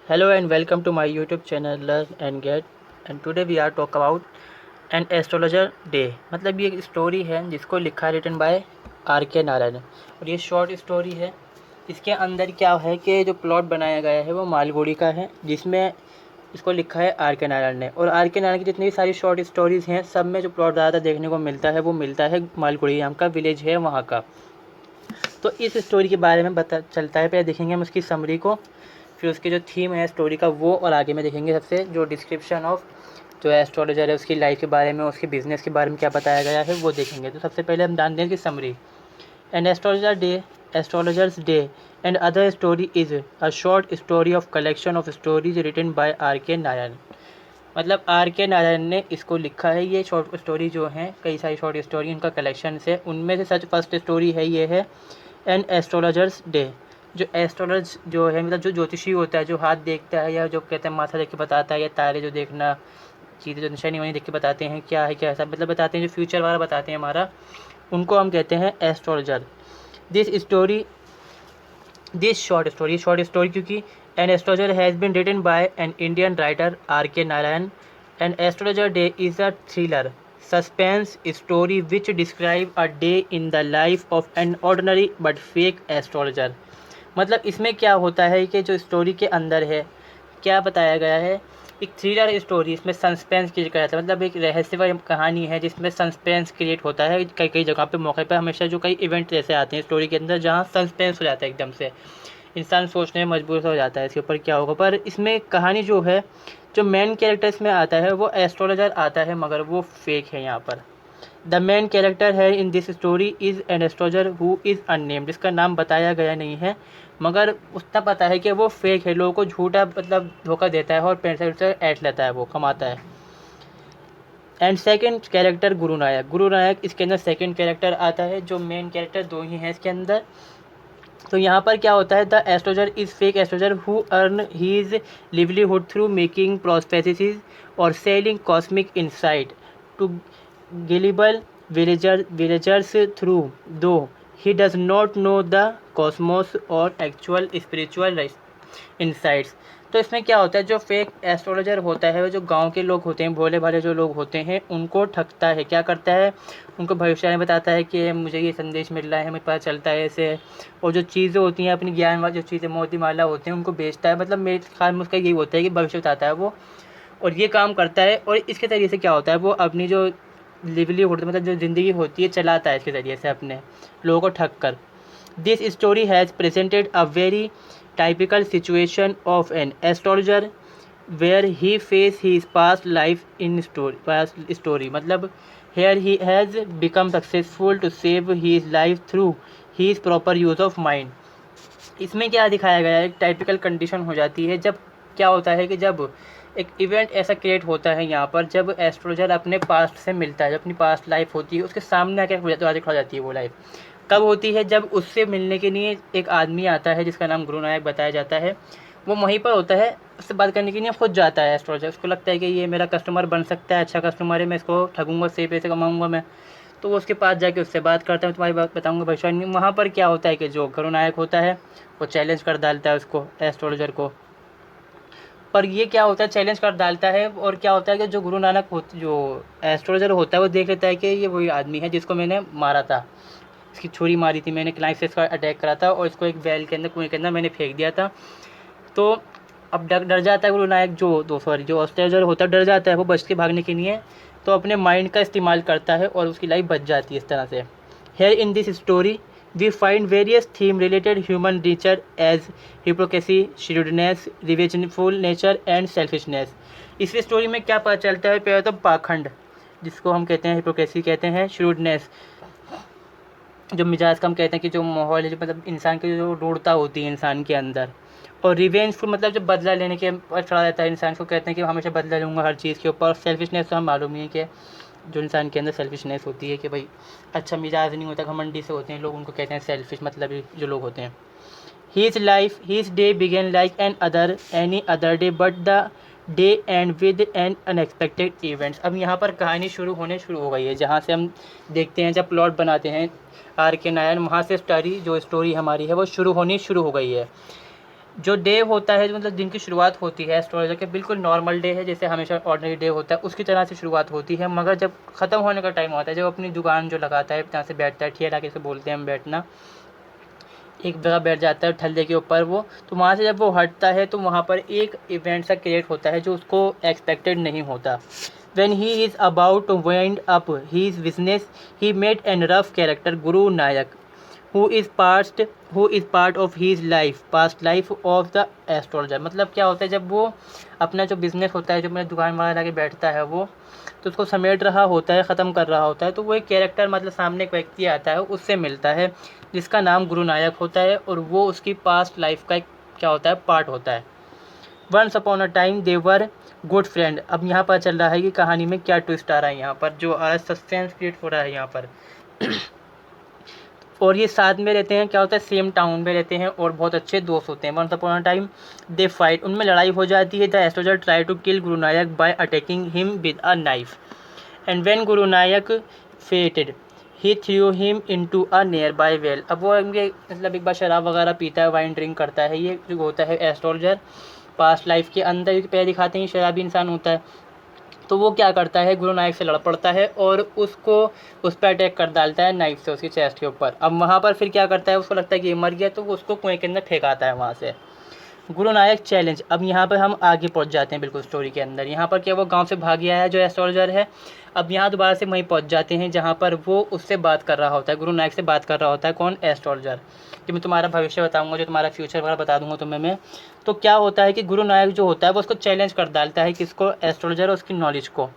Hello and welcome to my YouTube channel Learn and Get, and today we are talk about an astrologer day। मतलब ये एक story है जिसको लिखा written by R K Narayan, और ये शॉर्ट स्टोरी है। इसके अंदर क्या है कि जो प्लॉट बनाया गया है वो मालगुड़ी का है, जिसमें इसको लिखा है आर के नारायण ने। और आर के नारायण की जितनी भी सारी शॉर्ट स्टोरीज़ हैं सब में जो प्लॉट ज़्यादा देखने को मिलता है वो मिलता है मालगुड़ी नाम का विलेज है वहाँ का। तो इस स्टोरी के बारे में पता चलता है। पहले देखेंगे हम उसकी समरी को, फिर उसकी जो थीम है स्टोरी का वो, और आगे में देखेंगे सबसे जो डिस्क्रिप्शन ऑफ जो एस्ट्रोलॉजर है उसकी लाइफ के बारे में, उसके बिजनेस के बारे में क्या बताया गया है वो देखेंगे। तो सबसे पहले हम जानते हैं कि summary. An astrologer's day and other story is a short story of collection of stories written by R K Narayan. मतलब आर के नारायण ने इसको लिखा है। ये शॉर्ट स्टोरी जो हैं कई सारी शॉर्ट स्टोरी उनका कलेक्शन है, उनमें से सच फर्स्ट स्टोरी है ये है एन एस्ट्रोलॉजर्स डे। जो एस्ट्रोलॉज जो है मतलब जो ज्योतिषी होता है, जो हाथ देखता है या जो कहते हैं माथा देख के बताता है, या तारे जो देखना, चीज़ें जो निशानी वानी देख के बताते हैं क्या है क्या ऐसा मतलब बताते हैं, जो फ्यूचर वाला बताते हैं हमारा, उनको हम कहते हैं एस्ट्रोलॉजर। दिस शॉर्ट स्टोरी क्योंकि an astrologer has been written by an Indian writer R K Narayan. An astrologer day is a thriller suspense story which describe a day in the life of an ordinary but fake astrologer. मतलब इसमें क्या होता है कि जो story के अंदर है क्या बताया गया है, एक थ्रिलर स्टोरी, इसमें सस्पेंस क्रिएट किया जाता है। मतलब एक रहस्यमय कहानी है जिसमें सस्पेंस क्रिएट होता है। कई कई जगह पे मौके पे हमेशा जो कई इवेंट ऐसे आते हैं स्टोरी के अंदर जहाँ सस्पेंस हो जाता है, एकदम से इंसान सोचने में मजबूर हो जाता है इसके ऊपर क्या होगा। पर इसमें कहानी जो है, जो मेन कैरेक्टर इसमें आता है वो एस्ट्रोलॉजर आता है, मगर वो फेक है यहाँ पर। द मेन कैरेक्टर है in this story is an astrologer who is unnamed. इसका नाम बताया गया नहीं है, मगर उतना पता है कि वो फेक है, लोगों को झूठा मतलब धोखा देता है और पैसे से ऐड लेता है, वो कमाता है। एंड सेकंड कैरेक्टर गुरु नायक इसके अंदर सेकंड कैरेक्टर आता है। जो मेन कैरेक्टर दो ही हैं इसके अंदर। तो यहाँ पर क्या होता है, the astrologer is fake astrologer who earn his livelihood through making prophecies और selling cosmic insight to gullible villagers through, though he does not know the cosmos or actual spiritual insights। तो इसमें क्या होता है, जो फेक एस्ट्रोलॉजर होता है वो जो गांव के लोग होते हैं, भोले भाले जो लोग होते हैं, उनको ठगता है। क्या करता है, उनको भविष्यवाणी बताता है कि मुझे ये संदेश मिल रहा है, हमें पता चलता है ऐसे। और जो चीज़ें होती हैं अपनी ज्ञान वाली जो चीज़ें मोती माला होते हैं उनको बेचता है। मतलब मेरे ख्याल में उसका यही होता है कि भविष्य बताता है वो, और ये काम करता है। और इसके ज़रिए से क्या होता है, वो अपनी जो लिवलीहुड मतलब जो ज़िंदगी होती है चलाता है इसके ज़रिए से अपने लोगों को ठग कर। This story has presented a very typical situation of an astrologer where he face his past life in story. मतलब here he has become successful to save his life through his proper use of mind. इसमें क्या दिखाया गया है, एक typical condition हो जाती है जब क्या होता है कि जब एक इवेंट ऐसा क्रिएट होता है यहाँ पर, जब एस्ट्रोलॉजर अपने पास्ट से मिलता है, जब अपनी पास्ट लाइफ होती है उसके सामने आकर हो जाती है वो लाइफ। कब होती है, जब उससे मिलने के लिए एक आदमी आता है जिसका नाम गुरु नायक बताया जाता है। वो वहीं पर होता है, उससे बात करने के लिए खुद जाता है एस्ट्रोलॉजर। उसको लगता है कि ये मेरा कस्टमर बन सकता है, अच्छा कस्टमर है, मैं इसको ठगूंगा, सही पैसे कमाऊंगा मैं। तो वो उसके पास जाके उससे बात करता है, तुम्हारी बात बताऊंगा भविष्यवाणी। वहाँ पर क्या होता है कि जो गुरु नायक होता है वो चैलेंज कर डालता है उसको, एस्ट्रोलॉजर को। पर ये क्या होता है, चैलेंज कर डालता है। और क्या होता है कि जो गुरु नानक जो एस्ट्रोलॉजर होता है वो देख लेता है कि ये वही आदमी है जिसको मैंने मारा था, इसकी छुरी मारी थी मैंने, क्लाइंट से इसका अटैक करा था और इसको एक वेल के अंदर, कुएं के अंदर मैंने फेंक दिया था। तो अब डर जाता है गुरु नायक, जो एस्ट्रोलॉजर होता है डर जाता है, वो बच के भागने के लिए तो अपने माइंड का इस्तेमाल करता है और उसकी लाइफ बच जाती है इस तरह से। Here in this story we find various theme related human nature as hypocrisy, shrewdness, revengeful nature and selfishness। इस स्टोरी में क्या पता चलता है, पहले तो पाखंड जिसको हम कहते हैं हिपोक्रेसी कहते हैं, श्रूडनेस जो मिजाज का हम कहते हैं कि जो माहौल है, जो मतलब इंसान की जो रूढ़ता होती है इंसान के अंदर, और रिवेंजफुल मतलब जो बदला लेने के पर चढ़ा जाता है इंसान को, कहते हैं कि हमेशा बदला लूँगा हर चीज़ के ऊपर। सेल्फिशनेस तो हम मालूम ही है कि जो इंसान के अंदर सेल्फिशनेस होती है कि भाई अच्छा मिजाज नहीं होता, घमंडी से होते हैं लोग, उनको कहते हैं सेल्फिश मतलब जो लोग होते हैं। His day begin like any other day but the day end with an unexpected events. अब यहाँ पर कहानी शुरू हो गई है, जहाँ से हम देखते हैं जब प्लॉट बनाते हैं आर के नारायण, वहाँ से जो स्टोरी हमारी है वो शुरू हो गई है। जो डे होता है, जो मतलब दिन की शुरुआत होती है एस्ट्रोलॉजर के, बिल्कुल नॉर्मल डे है जैसे हमेशा ऑर्डिनरी डे होता है उसकी तरह से शुरुआत होती है। मगर जब ख़त्म होने का टाइम होता है, जब अपनी दुकान जो लगाता है जहाँ से बैठता है, ठिया लगा से बोलते हैं हम बैठना, एक जगह बैठ जाता है ठल्ले के ऊपर वो, तो वहाँ से जब वो हटता है तो वहाँ पर एक इवेंट सा क्रिएट होता है जो उसको एक्सपेक्टेड नहीं होता। When he is about to wind up his business, he met a rough character, Guru Nayak, who is past who is part of his life, past life of the astrologer। मतलब क्या होता है, जब वो अपना जो बिज़नेस होता है, जो मेरे दुकान वाला लाके बैठता है वो, तो उसको समेट रहा होता है, ख़त्म कर रहा होता है, तो वो एक कैरेक्टर मतलब सामने एक व्यक्ति आता है, उससे मिलता है जिसका नाम गुरु नायक होता है, और वो उसकी पास्ट लाइफ का एक क्या होता है, पार्ट होता है। Once upon a time they were good friend. अब यहाँ पर चल रहा है कि कहानी में क्या ट्विस्ट आ रहा है, यहाँ पर जो सस्पेंस क्रिएट हो रहा है यहाँ पर। और ये साथ में रहते हैं, क्या होता है, सेम टाउन में रहते हैं और बहुत अच्छे दोस्त होते हैं। Once upon a time they fight, उनमें लड़ाई हो जाती है। The astrologer try to kill Guru Nayak by attacking him with a knife, and when Guru Nayak fainted he threw him into a nearby well. अब वो इनके मतलब एक बार शराब वगैरह पीता है, वाइन ड्रिंक करता है, ये जो होता है एस्ट्रोलॉजर पास्ट लाइफ के अंदर, पहले दिखाते हैं शराबी इंसान होता है, तो वो क्या करता है, गुरु नायक से लड़ पड़ता है और उसको उस पर अटैक कर डालता है नाइफ से उसकी चेस्ट के ऊपर। अब वहाँ पर फिर क्या करता है, उसको लगता है कि ये मर गया, तो वो उसको कुएं के अंदर फेंकाता है वहाँ से। गुरु नायक चैलेंज। अब यहाँ पर हम आगे पहुँच जाते हैं बिल्कुल स्टोरी के अंदर। यहाँ पर क्या वो गांव से भाग गया है जो एस्ट्रोलॉजर है, अब यहाँ दोबारा से वहीं पहुँच जाते हैं जहाँ पर वो उससे बात कर रहा होता है, गुरु नायक से बात कर रहा होता है। कौन? एस्ट्रोलॉजर, कि मैं तुम्हारा भविष्य बताऊँगा, जो तुम्हारा फ्यूचर वगैरह बता दूँगा तुम्हें मैं। तो क्या होता है कि गुरु नायक जो होता है वो उसको चैलेंज कर डालता है, किसको? एस्ट्रोलॉजर और उसकी नॉलेज को।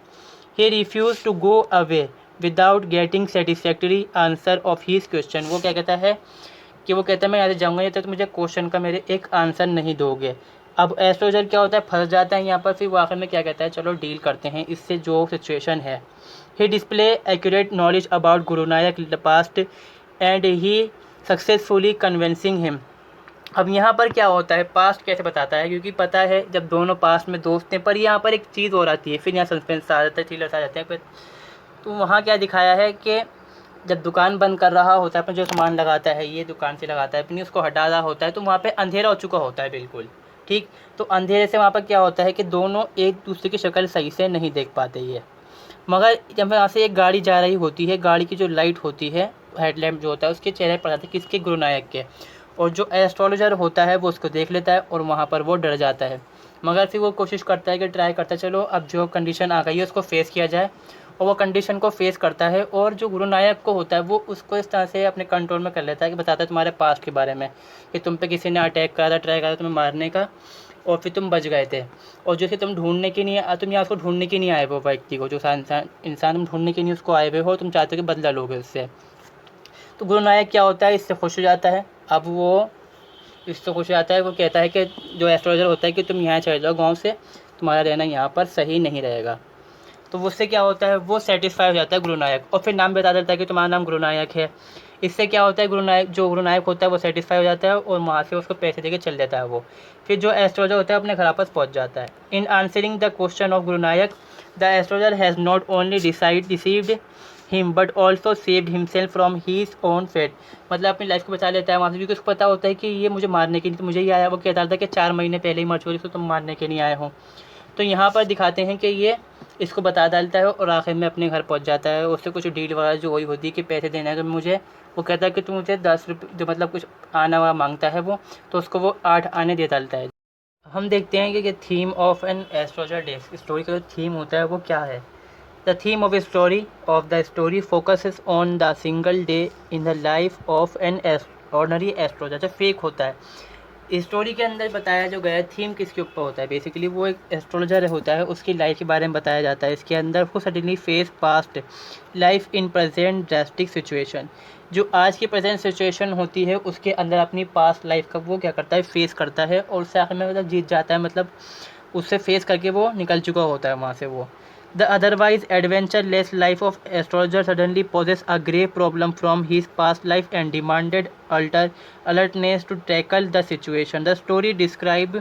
He refuse to go away without getting satisfactory answer of his question. वो क्या कहता है कि वो कहता है मैं यहाँ से जाऊँगा या तो मुझे क्वेश्चन का मेरे एक आंसर नहीं दोगे। अब एस्ट्रोलॉजर क्या होता है, फंस जाता है यहाँ पर। फिर वो आखिर में क्या कहता है, चलो डील करते हैं इससे जो सिचुएशन है। He display accurate knowledge about Guru Nayak past and he successfully convincing him. अब यहाँ पर क्या होता है, पास्ट कैसे बताता है, क्योंकि पता है जब दोनों पास्ट में दोस्त हैं, पर यहाँ पर एक चीज़ और आती है, फिर यहाँ सस्पेंस आ जाता है, थ्रिलर्स आ जाते हैं फिर। तो वहाँ क्या दिखाया है कि जब दुकान बंद कर रहा होता है, अपना जो सामान लगाता है, ये दुकान से लगाता है अपनी, उसको हटा रहा होता है, तो वहाँ पे अंधेरा हो चुका होता है बिल्कुल, ठीक। तो अंधेरे से वहाँ पर क्या होता है कि दोनों एक दूसरे की शक्ल सही से नहीं देख पाते ये। मगर जब यहाँ से एक गाड़ी जा रही होती है, गाड़ी की जो लाइट होती है, हेडलैम्प जो होता है, उसके चेहरे पर जाता है किसके? गुरु नायक के। और जो एस्ट्रोलॉजर होता है वो उसको देख लेता है और वहाँ पर वो डर जाता है। मगर फिर वो कोशिश करता है कि ट्राई करता है, चलो अब जो कंडीशन आ गई है उसको फेस किया जाए, और वो कंडीशन को फेस करता है। और जो गुरु नायक को होता है वो उसको इस तरह से अपने कंट्रोल में कर लेता है कि बताता है तुम्हारे पास्ट के बारे में, कि तुम पे किसी ने अटैक करा था, ट्राई करा था तुम्हें मारने का, और फिर तुम बच गए थे। और जैसे तुम ढूंढने के नहीं, तुम यहाँ उसको ढूंढने के नहीं आए हो, व्यक्ति को, जो इंसान तुम ढूंढने के नहीं उसको आए हुए हो, तुम चाहते हो कि बदला लोगे उससे। तो गुरु नायक क्या होता है, इससे खुश हो जाता है। अब वो इससे खुश हो जाता है, वो कहता है कि जो एस्ट्रोलॉजर होता है कि तुम यहाँ चले जाओ गाँव से, तुम्हारा रहना यहाँ पर सही नहीं रहेगा। तो उससे क्या होता है, वो सेटिस्फाई हो जाता है गुरु नायक, और फिर नाम बता देता है कि तुम्हारा नाम गुरु नायक है। इससे क्या होता है, गुरु नायक होता है वो सेटिस्फाई हो जाता है, और वहाँ से उसको पैसे देके चल देता है वो। फिर जो एस्ट्रोलॉजर होता है अपने घर वापस पहुँच जाता है। In answering the question of Guru Nayak, the astrologer has not only deceived him but also saved himself from his own fate. मतलब अपनी लाइफ को बचा लेता है वहाँ से, क्योंकि उसको पता होता है कि ये मुझे मारने के लिए तो मुझे ही आया। वो कहता था कि 4 महीने पहले ही मर चुकी, तो तुम मारने के नहीं आए हो। तो यहाँ पर दिखाते हैं कि ये इसको बता डालता है और आखिर में अपने घर पहुँच जाता है। उससे कुछ डील वगैरह जो वही होती है कि पैसे देना है कि मुझे, वो कहता है कि तू मुझे 10 रुपये जो मतलब कुछ आना वाला मांगता है वो, तो उसको वो 8 आने दे डालता है। हम देखते हैं कि theme of an astrologer day, story का जो थीम होता है वो क्या है। The theme of the story focuses on the single day in the life of an ordinary astrologer. जो फेक होता है स्टोरी के अंदर बताया जो गया थीम किसके ऊपर होता है, बेसिकली वो एक एस्ट्रोलॉजर होता है, उसकी लाइफ के बारे में बताया जाता है इसके अंदर। वो suddenly face past life in present drastic situation. जो आज की प्रेजेंट सिचुएशन होती है उसके अंदर अपनी पास्ट लाइफ का वो क्या करता है, फेस करता है, और उससे आखिर में मतलब जीत जाता है, मतलब उससे फेस करके वो निकल चुका होता है वहाँ से वो। The otherwise adventureless life of astrologer suddenly poses a grave problem from his past life and demanded alertness to tackle the situation. The story describes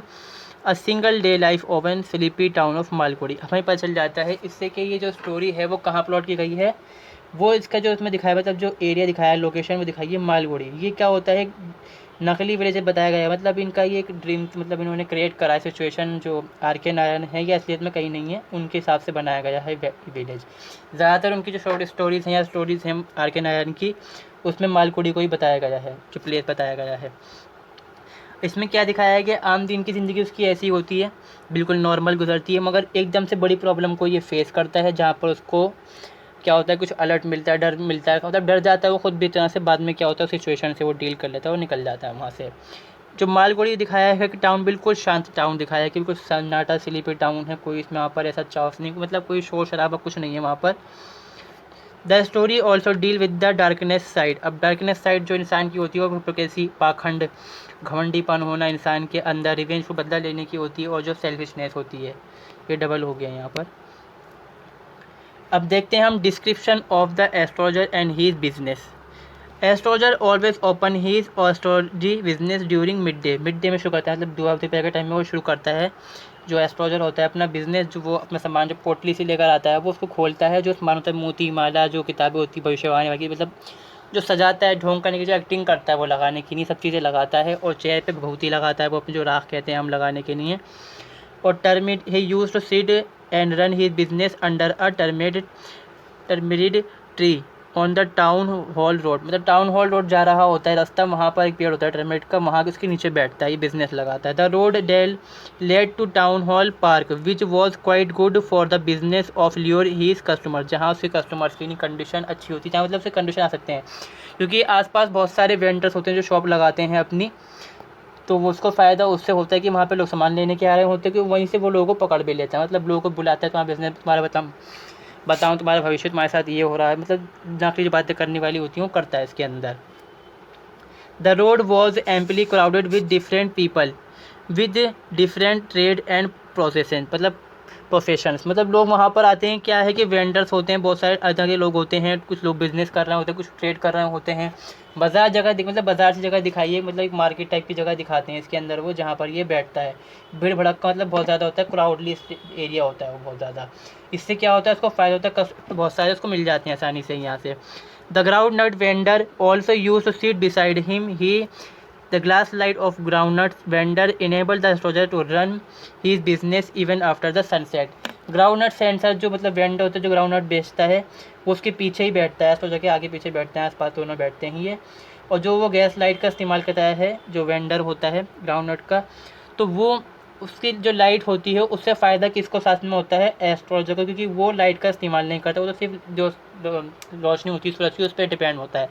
a single day life of an sleepy town of Malgudi. हमें पता चल जाता है इससे कि ये जो story है वो कहाँ प्लॉट की गई है। वो इसका जो इसमें दिखाया मतलब जो एरिया दिखाया है, लोकेशन वो दिखाई है मालगुड़ी। ये क्या होता है, नकली विलेज बताया गया है, मतलब इनका ये एक ड्रीम, मतलब इन्होंने क्रिएट करा है सिचुएशन, जो आर के नारायण है ये असलियत में कहीं नहीं है, उनके हिसाब से बनाया गया है विलेज। ज़्यादातर उनकी जो शॉर्ट स्टोरीज़ हैं या स्टोरीज़ हैं आर के नारायण की, उसमें मालकुड़ी को ही बताया गया है, जो प्लेस बताया गया है। इसमें क्या दिखाया है कि आम दिन की ज़िंदगी उसकी ऐसी होती है, बिल्कुल नॉर्मल गुजरती है, मगर एकदम से बड़ी प्रॉब्लम को ये फेस करता है, जहाँ पर उसको क्या होता है, कुछ अलर्ट मिलता है, डर मिलता है, मतलब डर जाता है वो खुद भी तरह से, बाद में क्या होता है सिचुएशन से वो डील कर लेता है और निकल जाता है वहाँ से। जो मालगुड़ी दिखाया है कि टाउन बिल्कुल शांत टाउन दिखाया है कि बिल्कुल सन्नाटा स्लीपी टाउन है, कोई इसमें वहाँ पर ऐसा चाफ नहीं, मतलब कोई शोर शराबा कुछ नहीं है वहाँ पर। The story also deal with the darkness side. अब डार्कनेस साइड जो इंसान की होती है वो कैसी, पाखंड, घमंडीपन होना इंसान के अंदर, रिवेंज को बदला लेने की होती है, और जो सेल्फिशनेस होती है, ये डबल हो गया यहाँ पर। अब देखते हैं हम description of the astrologer and his business. Astrologer always open his astrology business during mid day में शुरू करता है, मतलब दोपहर के टाइम में वो शुरू करता है। जो एस्ट्रोलॉजर होता है अपना बिजनेस, जो वो अपना सामान जो पोटली से लेकर आता है वो उसको खोलता है, जो सामान होता है मोती माला, जो किताबें होती है भविष्यवाणी वाली, मतलब जो सजाता है, ढोंग करने की जो एक्टिंग करता है वो लगाने की नहीं, सब चीज़ें लगाता है, और चेहरे पे विभूति लगाता है, वो अपने जो राख कहते हैं हम लगाने के लिए। और टर्मिड he use to sit and run his business under a tamarind tree on the town hall road, मतलब टाउन हॉल रोड जा रहा होता है रास्ता, वहाँ पर एक पेड़ होता है टर्मिरिड का, वहाँ उसके नीचे बैठता है, ये बिजनेस लगाता है। The road dell led to town hall park which was quite good for the business of lure his customer, जहाँ उसके कस्टमर्स की कंडीशन अच्छी होती है, जहाँ मतलब से कंडीशन आ सकते हैं, क्योंकि आसपास बहुत सारे वेंडर्स होते हैं जो शॉप लगाते हैं अपनी, तो वो उसको फ़ायदा उससे होता है कि वहाँ पे लोग सामान लेने के आ रहे होते हैं, कि वहीं से वो लोगों को पकड़ भी लेता है, मतलब लोगों को बुलाता है, तुम्हारा बिजनेस, तुम्हारा बताऊँ तुम्हारा भविष्य, तुम्हारे साथ ये हो रहा है, मतलब नकली जो बातें करने वाली होती हैं वो करता है इसके अंदर। The road was amply crowded with different people with different trade and procession, मतलब प्रोफेशंस, मतलब लोग वहाँ पर आते हैं, क्या है कि वेंडर्स होते हैं, बहुत सारे तरह के लोग होते हैं, कुछ लोग बिजनेस कर रहे होते हैं, कुछ ट्रेड कर रहे होते हैं। बाजार जगह मतलब बाजार से जगह दिखाई है, मतलब एक मार्केट टाइप की जगह दिखाते हैं इसके अंदर वो, जहाँ पर ये बैठता है। भीड़ भड़का मतलब बहुत ज़्यादा होता है, क्राउडली एरिया होता है वो बहुत ज़्यादा। इससे क्या होता है, उसको फ़ायदा होता है, बहुत सारे उसको मिल जाते हैं आसानी से यहाँ से। The ground nut vendor also use to sit beside him he The glass light of groundnuts vendor enabled the astrologer to run his business even after the sunset. Groundnut sensor जो मतलब वेंडर होता है जो groundnut बेचता है, वो उसके पीछे ही बैठता है, एस्ट्रोलॉजर के आगे पीछे बैठते हैं, आसपास दोनों बैठते हैं ये। और जो वो गैस लाइट का इस्तेमाल करता है, जो वेंडर होता है ग्राउंडनट का, तो वो उसकी जो लाइट होती है उससे फ़ायदा किसको साथ में होता है, एस्ट्रोलॉजर को, क्योंकि वो लाइट का इस्तेमाल नहीं करता, वो तो सिर्फ जो रोशनी होती है सूरज की उस पर डिपेंड होता है।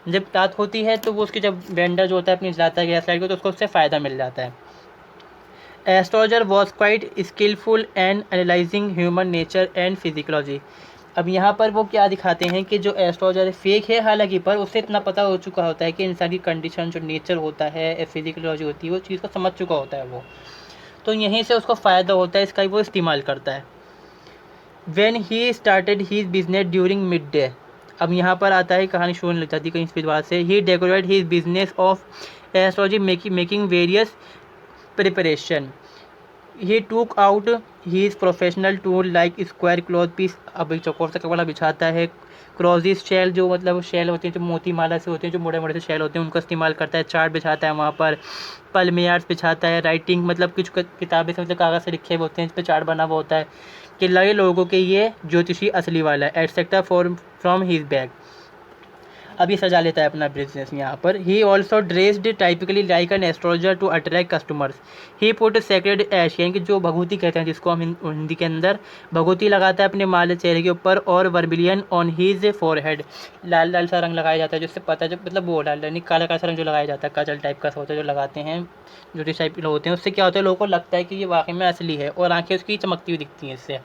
जब रात होती है तो वो उसकी, जब वेंडर जो होता है अपनी जलाता है गैस लाइट को, तो उसको उससे फ़ायदा मिल जाता है। Astrologer was quite skilful and analysing human nature and psychology. अब यहाँ पर वो क्या दिखाते हैं कि जो एस्ट्रोलॉजर फेक है हालांकि, पर उससे इतना पता हो चुका होता है कि इंसान की कंडीशन जो नेचर होता है, फिजिकोलॉजी होती है, वो चीज़ को समझ चुका होता है वो, तो यहीं से उसको फ़ायदा होता है, इसका वो इस्तेमाल करता है। When he started his business during midday, अब यहाँ पर आता है कहानी शुरू लग जाती है कहीं इस बात से। He decorated his business of astrology making various preparation. He took out his professional tool like square cloth piece, अब एक चौकोर सा कपड़ा बिछाता है। क्रॉजिस शेल, जो मतलब शेल होते हैं जो मोती माला से होते हैं, जो मोटे मोटे से शेल होते हैं, उनका इस्तेमाल करता है। चार्ट बिछाता है वहाँ पर, पल्मेयार्स बिछाता है। राइटिंग मतलब कुछ किताबें से मतलब कागज़ से लिखे हुए होते हैं, इस पर चार्ट बना हुआ होता है कि लगे लोगों के ये ज्योतिषी असली वाला है, एटसेट्रा फ्रॉम हीज बैग। अब ये सजा लेता है अपना बिजनेस यहाँ पर। He also dressed typically like an astrologer to attract customers. He put sacred ash, यानी कि जो भगवती कहते हैं, जिसको हम हिंदी के अंदर भगवती लगाता है अपने माल चेहरे के ऊपर, और वर्बिलियन ऑन हीज फोरहेड, लाल लाल सा रंग लगाया जाता है, जिससे पता है, जो मतलब वो लाल यानी काला काला सा रंग जो लगाया जाता है, काजल टाइप का होता है जो लगाते हैं जो टाइप के लोग होते हैं, उससे क्या होता है, लोगों को लगता है कि ये वाकई में असली है, और आंखें उसकी चमकती हुई दिखती हैं इससे,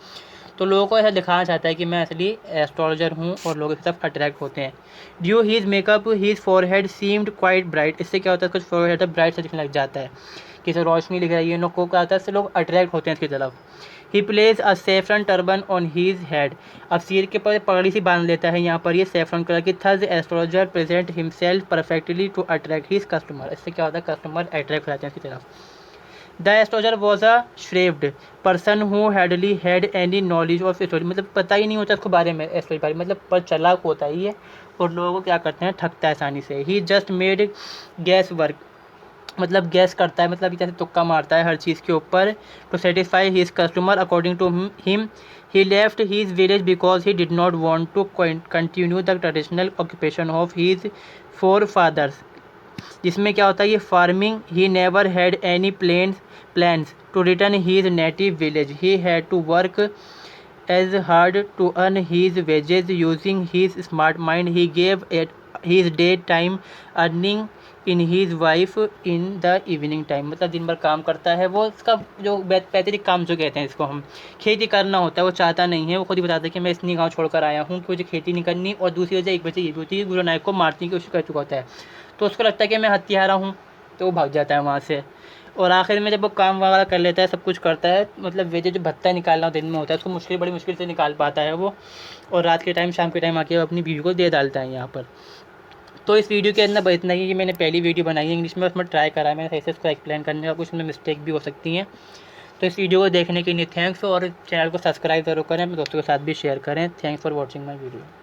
तो लोगों को ऐसा दिखाना चाहता है कि मैं असली एस्ट्रोलॉजर हूँ, और लोग इस तरफ अट्रैक्ट होते हैं। Due his makeup his forehead seemed quite bright, इससे क्या होता है, कुछ फॉरहेड ब्राइट से दिखने लग जाता है, किसी रोशनी दिख रही है, लोग को आता है, इससे लोग अट्रैक्ट होते हैं इसकी तरफ। He place a saffron turban on his head, अब सिर के पर पगड़ी सी बांध लेता है यहाँ पर ये सेफ्रन कलर की। Third astrologer present himself perfectly to attract his customer, इससे क्या होता है, कस्टमर अट्रैक्ट हो जाते हैं इसकी तरफ। The astrologer was a shrewd person who hardly had any knowledge of astrology, मतलब पता ही नहीं होता उसको बारे में, एस्ट्रोलॉजी बारे में, मतलब पर चालाक होता ही है, और लोगों को क्या करते हैं, ठगता है आसानी से। ही जस्ट मेड गैस वर्क, मतलब गैस करता है, मतलब जैसे तुक्का मारता है हर चीज़ के ऊपर। To satisfy his customer according to him he left his village because he did not want to continue the traditional occupation of his forefathers. जिसमें क्या होता है, ये farming. He never had any plans to return his native village. He had to work as hard to earn his wages using his smart mind. He gave at his day time earning in his wife in the evening time. मतलब दिन भर काम करता है वो, इसका जो पैतृक काम जो कहते हैं इसको हम, खेती करना होता है, वो चाहता नहीं है। वो खुद ही बताता है कि मैं इतनी गाँव छोड़कर आया हूँ कि मुझे खेती नहीं करनी। और दूसरी वजह एक वजह ये भी होती है, गुरु नायक को मारने की कोशिश कर चुका होता है, तो उसको लगता है कि मैं हत्यारा हूँ, तो वो भाग जाता है वहाँ से। और आखिर में जब वो काम वगैरह कर लेता है, सब कुछ करता है, मतलब वेजे जो भत्ता निकालना दिन में होता है उसको बड़ी मुश्किल से निकाल पाता है वो। और रात के टाइम, शाम के टाइम आके वो अपनी बीवी को दे डालता है यहाँ पर। तो इस वीडियो के अंदर बस इतना ही कि मैंने पहली वीडियो बनाई है इंग्लिश में, उसमें ट्राई करा है मैंने सही से उसको एक्सप्लेन करने का, कुछ में मिस्टेक भी हो सकती हैं। तो इस वीडियो को देखने के लिए थैंक्स, और चैनल को सब्सक्राइब जरूर करें, अपने दोस्तों के साथ भी शेयर करें। Thanks for watching my video.